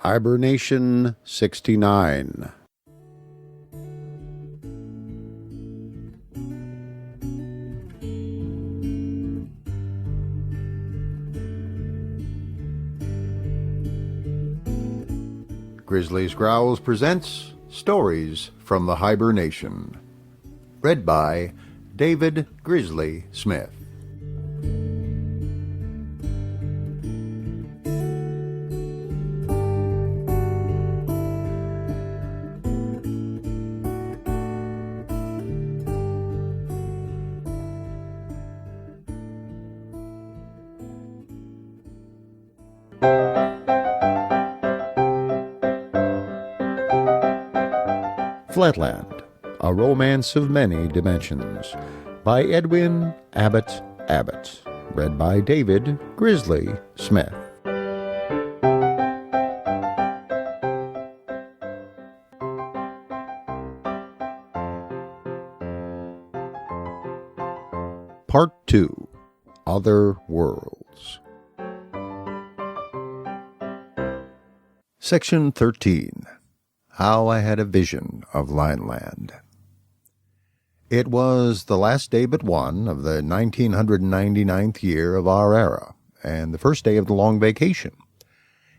Hiber-Nation 69. Grizzly's Growls presents Stories from the Hiber-Nation. Read by David Grizzly Smith. Flatland, A Romance of Many Dimensions, by Edwin Abbott Abbott, read by David Grizzly Smith. Part 2, Other Worlds. Section 13. How I Had a Vision of Lineland. It was the last day but one of the 1999th year of our era, and the first day of the long vacation.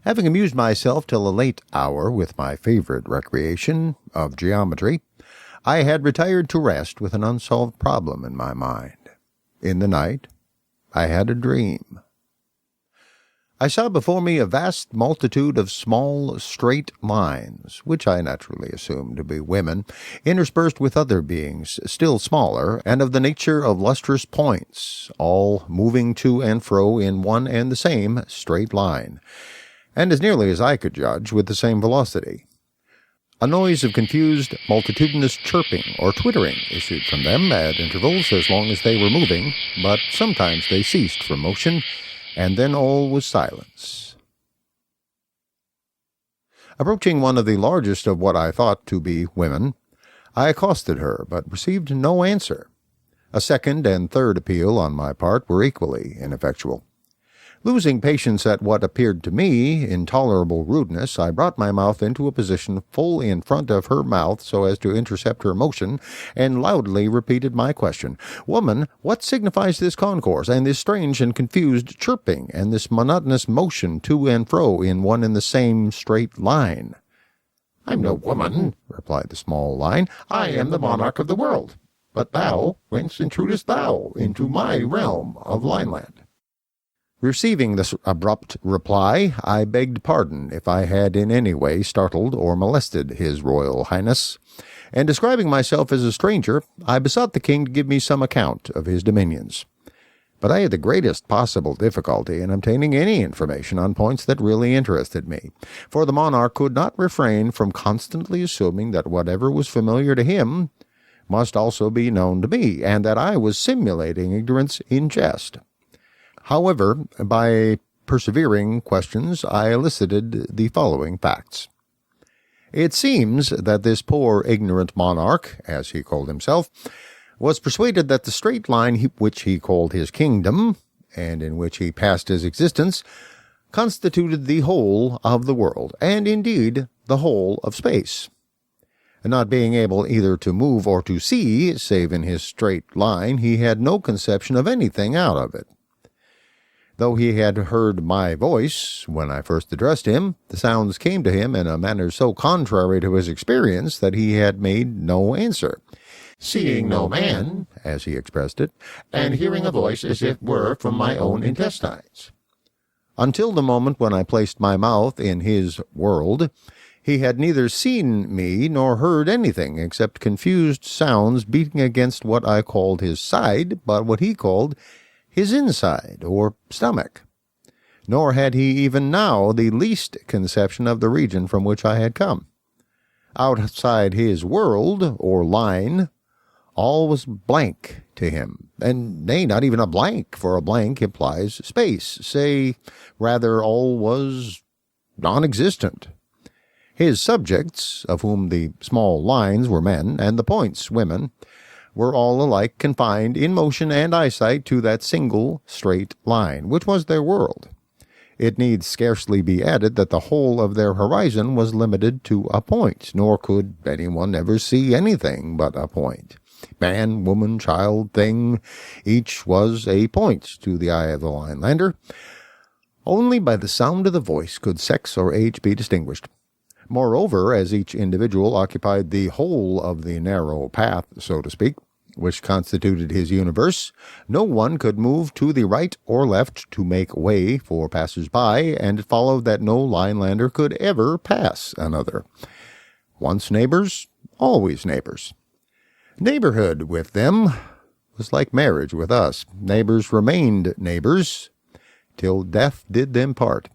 Having amused myself till a late hour with my favorite recreation of geometry, I had retired to rest with an unsolved problem in my mind. In the night, I had a dream. I saw before me a vast multitude of small, straight lines, which I naturally assumed to be women, interspersed with other beings still smaller, and of the nature of lustrous points, all moving to and fro in one and the same straight line, and as nearly as I could judge, with the same velocity. A noise of confused, multitudinous chirping or twittering issued from them at intervals as long as they were moving, but sometimes they ceased from motion, and then all was silence. Approaching one of the largest of what I thought to be women, I accosted her, but received no answer. A second and third appeal on my part were equally ineffectual. Losing patience at what appeared to me intolerable rudeness, I brought my mouth into a position full in front of her mouth so as to intercept her motion, and loudly repeated my question. "Woman, what signifies this concourse, and this strange and confused chirping, and this monotonous motion to and fro in one and the same straight line?" "I'm no woman," replied the small line. "I am the monarch of the world. But thou, whence intrudest thou into my realm of Lineland?" Receiving this abrupt reply, I begged pardon if I had in any way startled or molested His Royal Highness, and describing myself as a stranger, I besought the king to give me some account of his dominions. But I had the greatest possible difficulty in obtaining any information on points that really interested me, for the monarch could not refrain from constantly assuming that whatever was familiar to him must also be known to me, and that I was simulating ignorance in jest. However, by persevering questions, I elicited the following facts. It seems that this poor ignorant monarch, as he called himself, was persuaded that the straight line which he called his kingdom, and in which he passed his existence, constituted the whole of the world, and indeed the whole of space. Not being able either to move or to see, save in his straight line, he had no conception of anything out of it. Though he had heard my voice when I first addressed him, the sounds came to him in a manner so contrary to his experience that he had made no answer, "seeing no man," as he expressed it, "and hearing a voice as if were from my own intestines." Until the moment when I placed my mouth in his world, he had neither seen me nor heard anything except confused sounds beating against what I called his side, but what he called his inside, or stomach. Nor had he even now the least conception of the region from which I had come. Outside his world, or line, all was blank to him, and nay, not even a blank, for a blank implies space. Say, rather, all was non-existent. His subjects, of whom the small lines were men, and the points women, were all alike confined in motion and eyesight to that single straight line, which was their world. It needs scarcely be added that the whole of their horizon was limited to a point, nor could anyone ever see anything but a point. Man, woman, child, thing, each was a point to the eye of the Linelander. Only by the sound of the voice could sex or age be distinguished. Moreover, as each individual occupied the whole of the narrow path, so to speak, which constituted his universe, no one could move to the right or left to make way for passers-by, and it followed that no Linelander could ever pass another. Once neighbors, always neighbors. Neighborhood with them was like marriage with us. Neighbors remained neighbors till death did them part.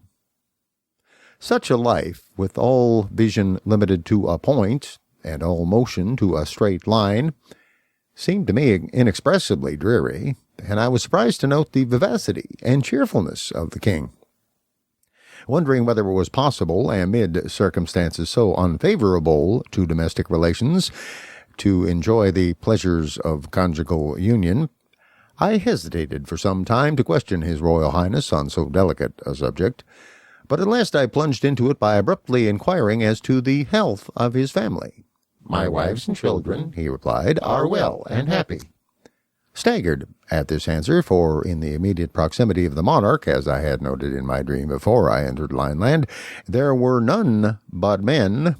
Such a life, with all vision limited to a point, and all motion to a straight line, seemed to me inexpressibly dreary, and I was surprised to note the vivacity and cheerfulness of the king. Wondering whether it was possible, amid circumstances so unfavorable to domestic relations, to enjoy the pleasures of conjugal union, I hesitated for some time to question His Royal Highness on so delicate a subject, but at last I plunged into it by abruptly inquiring as to the health of his family. "My wives and children," he replied, "are well and happy." Staggered at this answer, for in the immediate proximity of the monarch, as I had noted in my dream before I entered Lineland, there were none but men,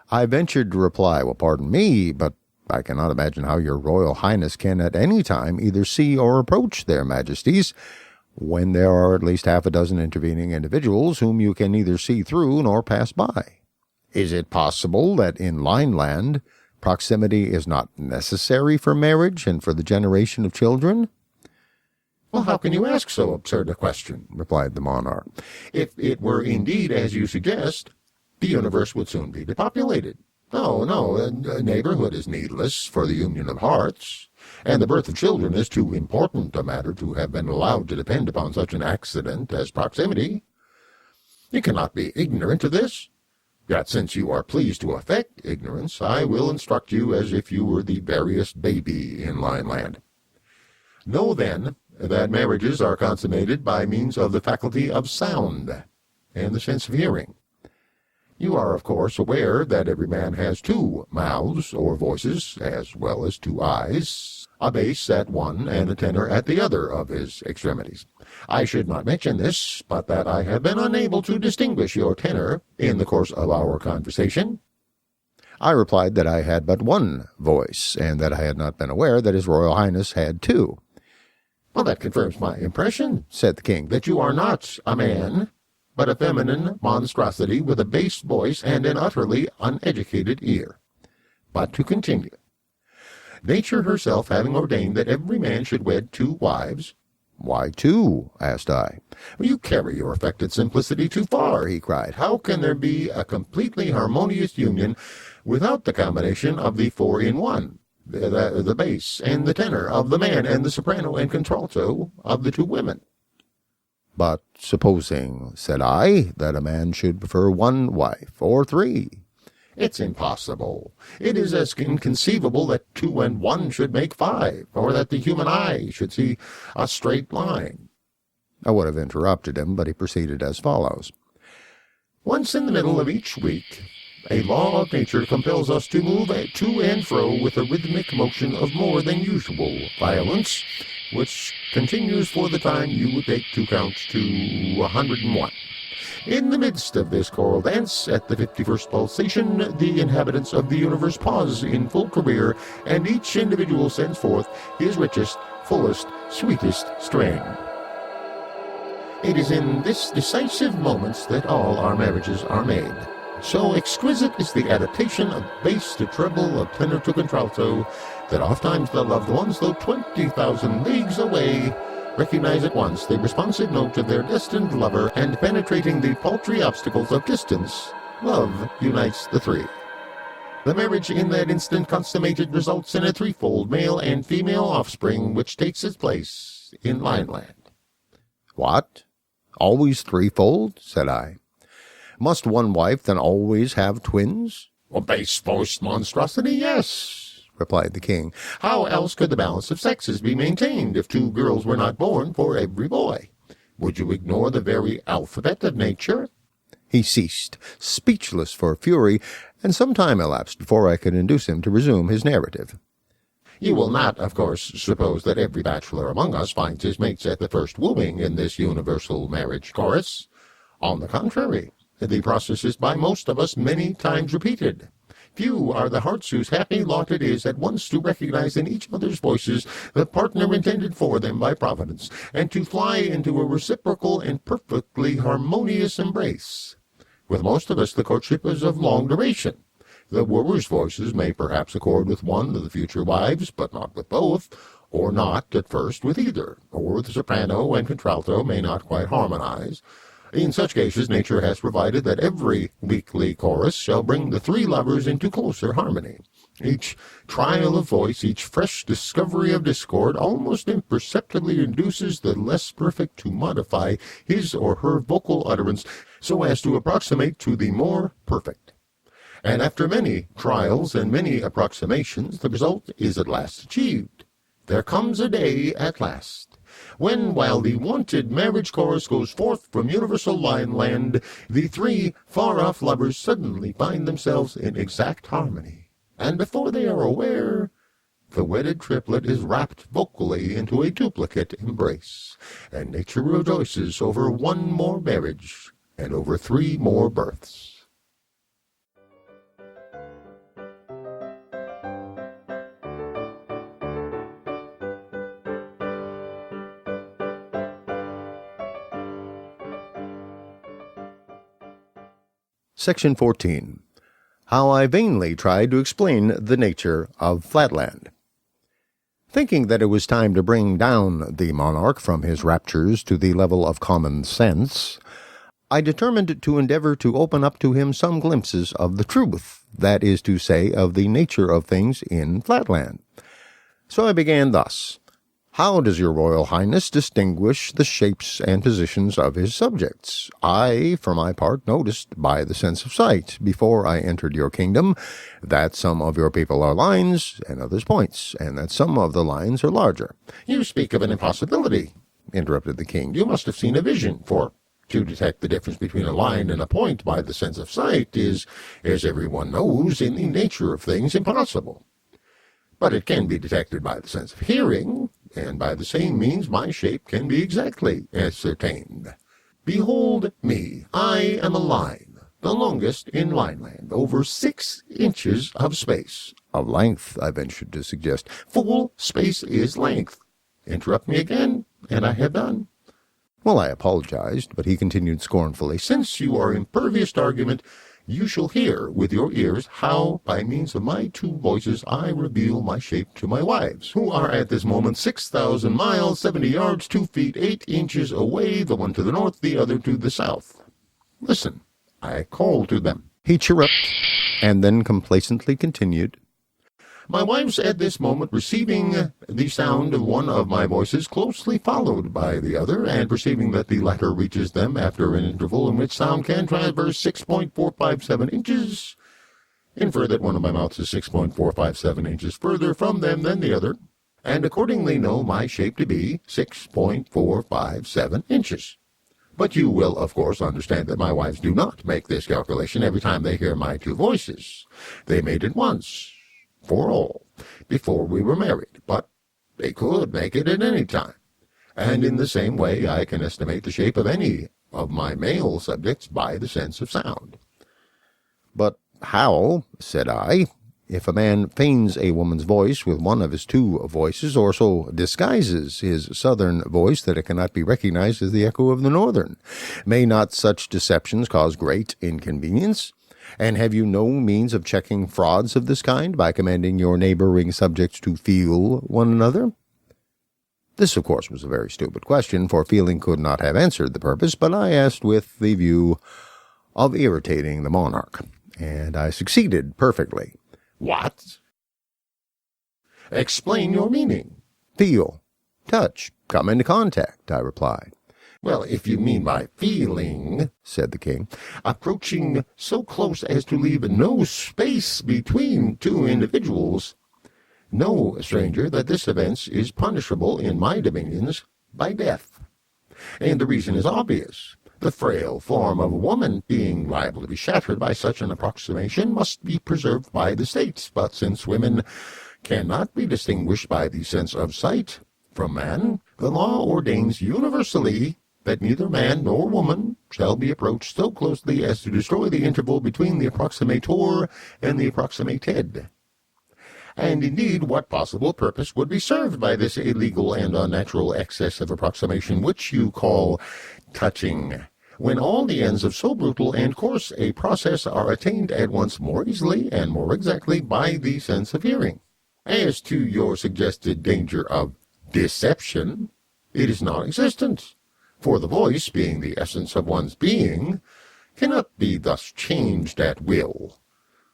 I ventured to reply, "Well, pardon me, but I cannot imagine how your Royal Highness can at any time either see or approach their Majesties, when there are at least half a dozen intervening individuals whom you can neither see through nor pass by. Is it possible that in Lineland proximity is not necessary for marriage and for the generation of children?" "Well, how can you ask so absurd a question?" replied the monarch. "If it were indeed as you suggest, the universe would soon be depopulated. No, neighborhood is needless for the union of hearts, and the birth of children is too important a matter to have been allowed to depend upon such an accident as proximity. You cannot be ignorant of this. Yet since you are pleased to affect ignorance, I will instruct you as if you were the veriest baby in Lineland. Know, then, that marriages are consummated by means of the faculty of sound and the sense of hearing. You are, of course, aware that every man has two mouths or voices, as well as two eyes, a bass at one and a tenor at the other of his extremities. I should not mention this, but that I have been unable to distinguish your tenor in the course of our conversation." I replied that I had but one voice, and that I had not been aware that His Royal Highness had two. "Well, that confirms my impression," said the king, "that you are not a man, but a feminine monstrosity with a bass voice and an utterly uneducated ear. But to continue. Nature herself having ordained that every man should wed two wives—" "Why two?" asked I. "You carry your affected simplicity too far," he cried. "How can there be a completely harmonious union without the combination of the four-in-one, the bass and the tenor of the man, and the soprano and contralto of the two women?" "But supposing," said I, "that a man should prefer one wife, or three?" "It's impossible. It is as inconceivable that two and one should make five, or that the human eye should see a straight line." I would have interrupted him, but he proceeded as follows. "Once in the middle of each week, a law of nature compels us to move to and fro with a rhythmic motion of more than usual violence, which continues for the time you would take to count to 101. In the midst of this choral dance, at the 51st pulsation, the inhabitants of the universe pause in full career, and each individual sends forth his richest, fullest, sweetest strain. It is in this decisive moments that all our marriages are made. So exquisite is the adaptation of bass to treble, of tenor to contralto, that ofttimes the loved ones, though 20,000 leagues away, recognize at once the responsive note of their destined lover, and penetrating the paltry obstacles of distance, love unites the three. The marriage in that instant consummated results in a threefold male and female offspring, which takes its place in Lineland." "What? Always threefold?" said I. "Must one wife then always have twins?" "A base-voiced monstrosity, yes," replied the king. "How else could the balance of sexes be maintained if two girls were not born for every boy? Would you ignore the very alphabet of nature?" He ceased, speechless for fury, and some time elapsed before I could induce him to resume his narrative. "You will not, of course, suppose that every bachelor among us finds his mates at the first wooing in this universal marriage chorus. On the contrary, the process is by most of us many times repeated. Few are the hearts whose happy lot it is at once to recognize in each other's voices the partner intended for them by Providence, and to fly into a reciprocal and perfectly harmonious embrace. With most of us the courtship is of long duration. The wooers' voices may perhaps accord with one of the future wives, but not with both, or not at first with either, or the soprano and contralto may not quite harmonize. In such cases nature has provided that every weekly chorus shall bring the three lovers into closer harmony. Each trial of voice, each fresh discovery of discord, almost imperceptibly induces the less perfect to modify his or her vocal utterance so as to approximate to the more perfect. And after many trials and many approximations, the result is at last achieved. There comes a day at last, when, while the wanted marriage chorus goes forth from universal Lineland, the three far-off lovers suddenly find themselves in exact harmony, and before they are aware, the wedded triplet is wrapped vocally into a duplicate embrace, and nature rejoices over one more marriage and over three more births. Section 14. How I vainly tried to explain the nature of Flatland. Thinking that it was time to bring down the monarch from his raptures to the level of common sense, I determined to endeavor to open up to him some glimpses of the truth, that is to say, of the nature of things in Flatland. So I began thus. How does your Royal Highness distinguish the shapes and positions of his subjects? I, for my part, noticed by the sense of sight, before I entered your kingdom, that some of your people are lines, and others points, and that some of the lines are larger. "You speak of an impossibility," interrupted the king. "You must have seen a vision, for to detect the difference between a line and a point by the sense of sight is, as everyone knows, in the nature of things impossible. But it can be detected by the sense of hearing, and by the same means my shape can be exactly ascertained. Behold me, I am a line, the longest in Lineland, over 6 inches of space." Of length, I ventured to suggest. "Fool, space is length. Interrupt me again, and I have done." Well, I apologized, but he continued scornfully, "Since you are impervious to argument, you shall hear with your ears how, by means of my 2 voices, I reveal my shape to my wives, who are at this moment 6,000 miles, 70 yards, 2 feet, 8 inches away, the one to the north, the other to the south. Listen, I call to them." He chirruped, and then complacently continued, "My wives at this moment receiving the sound of one of my voices, closely followed by the other, and perceiving that the latter reaches them after an interval in which sound can traverse 6.457 inches, infer that one of my mouths is 6.457 inches further from them than the other, and accordingly know my shape to be 6.457 inches. But you will, of course, understand that my wives do not make this calculation every time they hear my 2 voices. They made it once, for all, before we were married, but they could make it at any time. And in the same way I can estimate the shape of any of my male subjects by the sense of sound." "But how," said I, "if a man feigns a woman's voice with one of his 2 voices, or so disguises his southern voice that it cannot be recognized as the echo of the northern? May not such deceptions cause great inconvenience? And have you no means of checking frauds of this kind by commanding your neighboring subjects to feel one another?" This, of course, was a very stupid question, for feeling could not have answered the purpose, but I asked with the view of irritating the monarch, and I succeeded perfectly. "What? Explain your meaning." "Feel, touch, come into contact," I replied. "Well, if you mean by feeling," said the king, "approaching so close as to leave no space between 2 individuals, know, stranger, that this offense is punishable in my dominions by death. And the reason is obvious. The frail form of a woman, being liable to be shattered by such an approximation, must be preserved by the state. But since women cannot be distinguished by the sense of sight from man, the law ordains universally that neither man nor woman shall be approached so closely as to destroy the interval between the approximator and the approximated. And indeed, what possible purpose would be served by this illegal and unnatural excess of approximation which you call touching, when all the ends of so brutal and coarse a process are attained at once more easily and more exactly by the sense of hearing? As to your suggested danger of deception, it is non-existent, for the voice, being the essence of one's being, cannot be thus changed at will.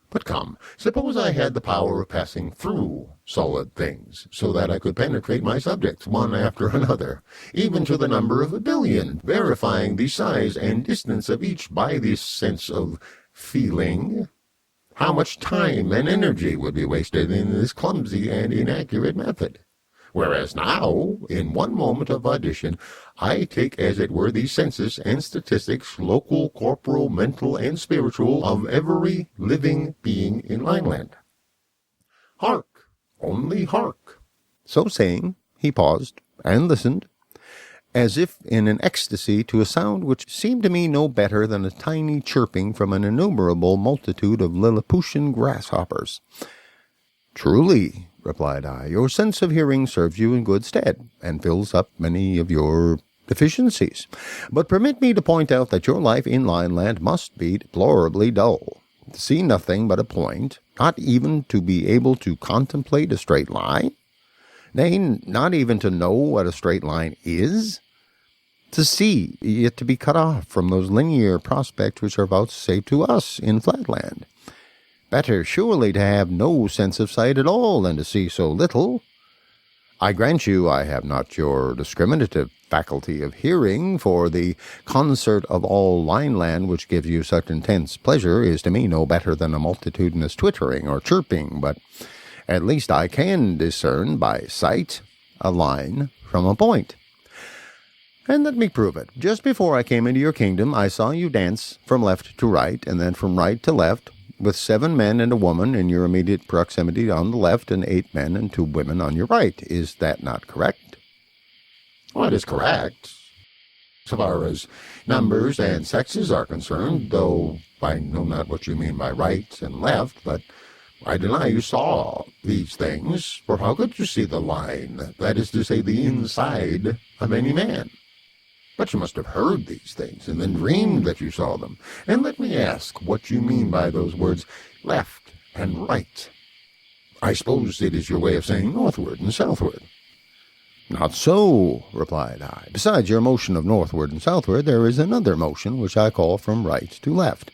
But come, suppose I had the power of passing through solid things, so that I could penetrate my subjects one after another, even to the number of 1,000,000,000, verifying the size and distance of each by this sense of feeling. How much time and energy would be wasted in this clumsy and inaccurate method? Whereas now, in one moment of audition, I take as it were the census and statistics, local, corporal, mental, and spiritual, of every living being in Lineland. Hark! Only hark! So saying, he paused and listened, as if in an ecstasy to a sound which seemed to me no better than a tiny chirping from an innumerable multitude of Lilliputian grasshoppers. Truly, replied I, your sense of hearing serves you in good stead, and fills up many of your deficiencies. But permit me to point out that your life in Lineland must be deplorably dull. To see nothing but a point, not even to be able to contemplate a straight line, nay, not even to know what a straight line is, to see, yet to be cut off from those linear prospects which are vouchsafed to us in Flatland. Better surely to have no sense of sight at all than to see so little. I grant you I have not your discriminative faculty of hearing, for the concert of all Lineland which gives you such intense pleasure is to me no better than a multitudinous twittering or chirping, but at least I can discern by sight a line from a point. And let me prove it. Just before I came into your kingdom, I saw you dance from left to right, and then from right to left, with 7 men and a woman in your immediate proximity on the left, and 8 men and 2 women on your right. Is that not correct? Well, it is correct, so far as numbers and sexes are concerned, though I know not what you mean by right and left, but I deny you saw these things, for how could you see the line, that is to say, the inside of any man? But you must have heard these things, and then dreamed that you saw them. And let me ask what you mean by those words, left and right. I suppose it is your way of saying northward and southward. Not so, replied I. Besides your motion of northward and southward, there is another motion which I call from right to left.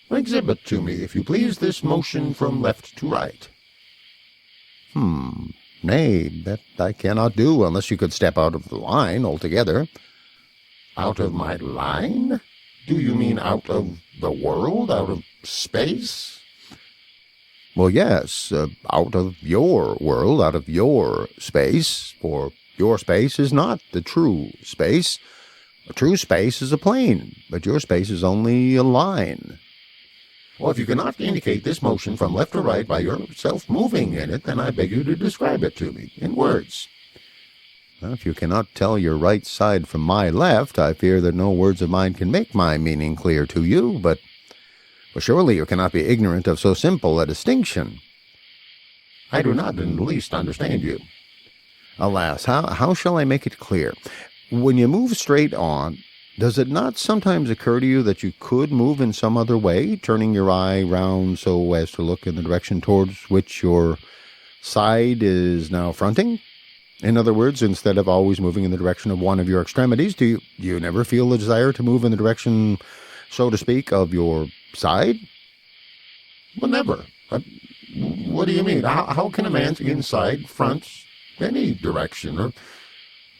Exhibit to me, if you please, this motion from left to right. Nay, that I cannot do, unless you could step out of the line altogether. Out of my line? Do you mean out of the world, out of space? Well, yes, out of your world, out of your space, for your space is not the true space. A true space is a plane, but your space is only a line. Well, if you cannot indicate this motion from left to right by yourself moving in it, then I beg you to describe it to me in words. Well, if you cannot tell your right side from my left, I fear that no words of mine can make my meaning clear to you, but surely you cannot be ignorant of so simple a distinction. I do not in the least understand you. Alas, how shall I make it clear? When you move straight on, does it not sometimes occur to you that you could move in some other way, turning your eye round so as to look in the direction towards which your side is now fronting? In other words, instead of always moving in the direction of one of your extremities, do you never feel the desire to move in the direction, so to speak, of your side? Well, never. What do you mean? How can a man's inside front any direction? Or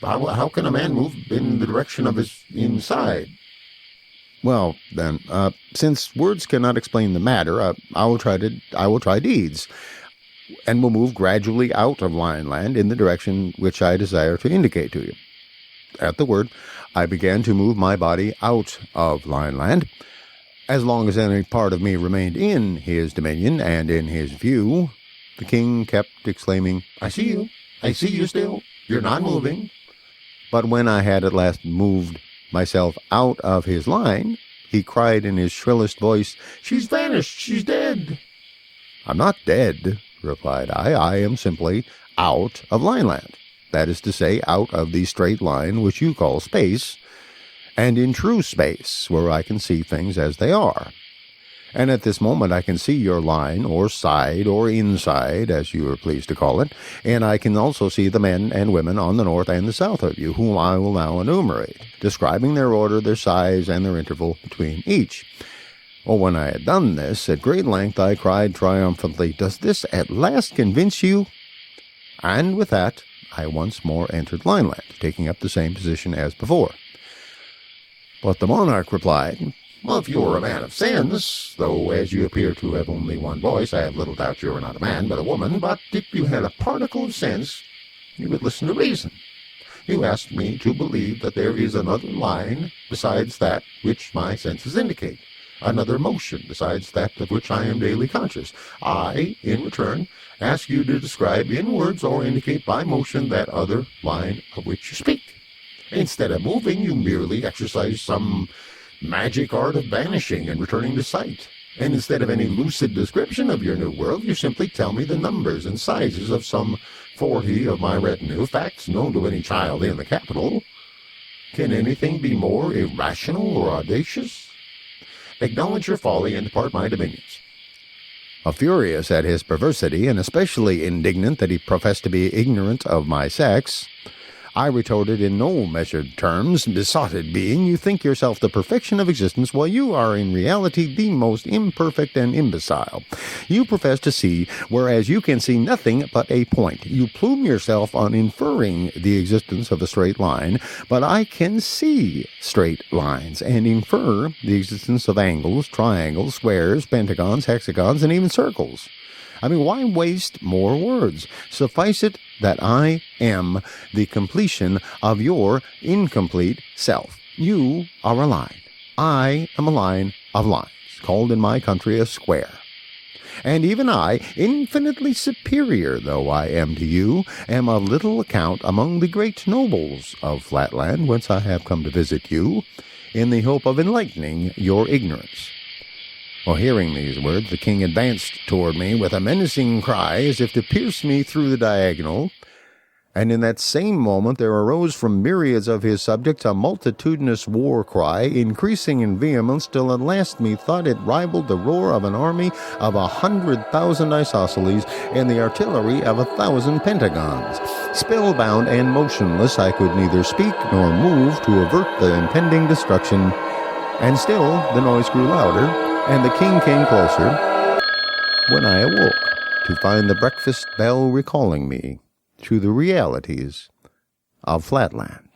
how can a man move in the direction of his inside? Well, then, since words cannot explain the matter, I will try deeds, and will move gradually out of Lineland in the direction which I desire to indicate to you. At the word, I began to move my body out of Lineland. As long as any part of me remained in his dominion and in his view, the king kept exclaiming, I see you. I see you still. You're not moving. But when I had at last moved myself out of his line, he cried in his shrillest voice, She's vanished. She's dead. I'm not dead, replied I. I am simply out of Lineland. That is to say, out of the straight line which you call space, and in true space, where I can see things as they are. And at this moment I can see your line, or side, or inside, as you are pleased to call it, and I can also see the men and women on the north and the south of you, whom I will now enumerate, describing their order, their size, and their interval between each. Well, when I had done this, at great length I cried triumphantly, Does this at last convince you? And with that, I once more entered Lineland, taking up the same position as before. But the monarch replied, Well, if you are a man of sense, though as you appear to have only one voice, I have little doubt you are not a man, but a woman. But if you had a particle of sense, you would listen to reason. You asked me to believe that there is another line besides that which my senses indicate, another motion besides that of which I am daily conscious. I, in return, ask you to describe in words or indicate by motion that other line of which you speak. Instead of moving, you merely exercise some magic art of vanishing and returning to sight. And instead of any lucid description of your new world, you simply tell me the numbers and sizes of some 40 of my retinue, facts known to any child in the capital. Can anything be more irrational or audacious? Acknowledge your folly and depart my dominions. Furious at his perversity, and especially indignant that he professed to be ignorant of my sex, I retorted in no measured terms, Besotted being, you think yourself the perfection of existence, while you are in reality the most imperfect and imbecile. You profess to see, whereas you can see nothing but a point. You plume yourself on inferring the existence of a straight line, but I can see straight lines, and infer the existence of angles, triangles, squares, pentagons, hexagons, and even circles. I mean, why waste more words? Suffice it that I am the completion of your incomplete self. You are a line. I am a line of lines, called in my country a square. And even I, infinitely superior though I am to you, am of little account among the great nobles of Flatland, whence I have come to visit you, in the hope of enlightening your ignorance. Well, hearing these words, the king advanced toward me with a menacing cry as if to pierce me through the diagonal, and in that same moment there arose from myriads of his subjects a multitudinous war cry, increasing in vehemence till at last methought it rivaled the roar of an army of 100,000 isosceles and the artillery of 1,000 pentagons. Spellbound and motionless, I could neither speak nor move to avert the impending destruction, and still the noise grew louder, and the king came closer, when I awoke to find the breakfast bell recalling me to the realities of Flatland.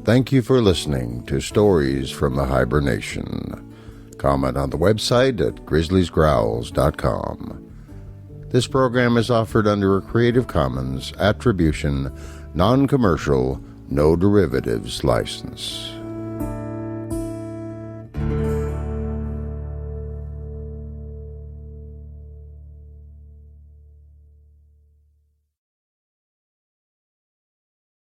Thank you for listening to Stories from the Hiber-Nation. Comment on the website at grizzliesgrowls.com. This program is offered under a Creative Commons Attribution, Non-Commercial, No Derivatives license.